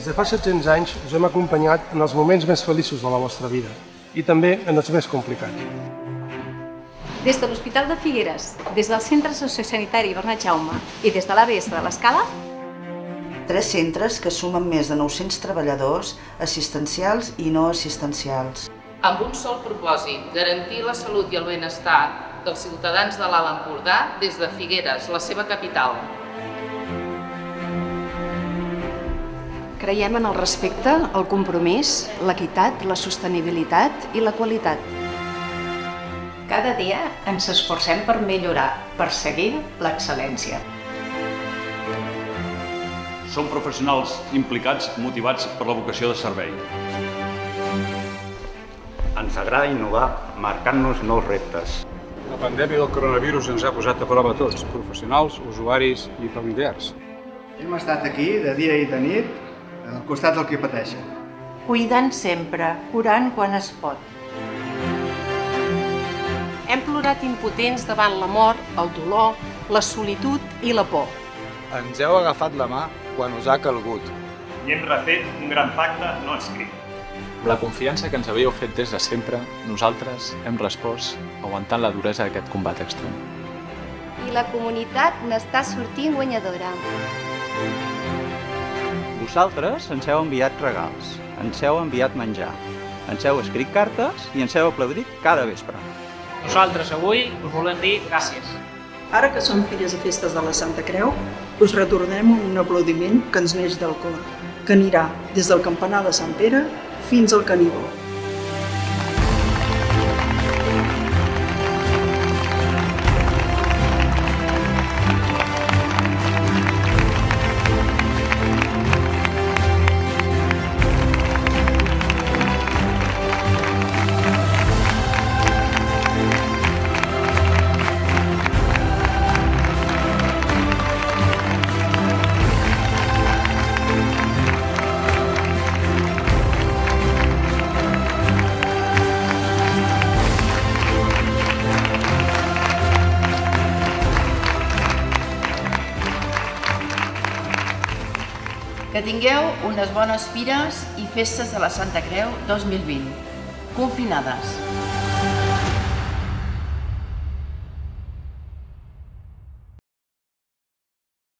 Des de fa 700 anys us hem acompanyat en els moments més feliços de la vostra vida i també en els més complicats. Des de l'Hospital de Figueres, des del Centre Sociosanitari Bernat Jaume i des de l'ABS de l'Escala, 3 centres que sumen més de 900 treballadors assistencials i no assistencials. Amb un sol propòsit, garantir la salut i el benestar dels ciutadans de l'Alt Empordà des de Figueres, la seva capital. creiem en el respecte, el compromís, l'equitat, la sostenibilitat i la qualitat. Cada dia ens esforcem per millorar, per seguir l'excel·lència. Som professionals implicats, motivats per la vocació de servei. Ens agrada innovar, marcant-nos nous reptes. La pandèmia del coronavirus ens ha posat a prova a tots, professionals, usuaris i familiars. Hem estat aquí de dia i de nit, al costat del que pateixen. Cuidant sempre, curant quan es pot. Hem plorat impotents davant la mort, el dolor, la solitud i la por. Ens heu agafat la mà quan us ha calgut. I hem refet un gran pacte no escrit. Amb la confiança que ens havíeu fet des de sempre, nosaltres hem respost aguantant la duresa d'aquest combat extrem. I la comunitat n'està sortint guanyadora. Vosaltres ens heu enviat regals, ens heu enviat menjar, ens heu escrit cartes i ens heu aplaudit cada vespre. Nosaltres avui us volem dir gràcies. Ara que som filles i festes de la Santa Creu, us retornem un aplaudiment que ens neix del cor, que anirà des del campanar de Sant Pere fins al Canigó. Que tingueu unes bones fires i festes de la Santa Creu 2020, confinades.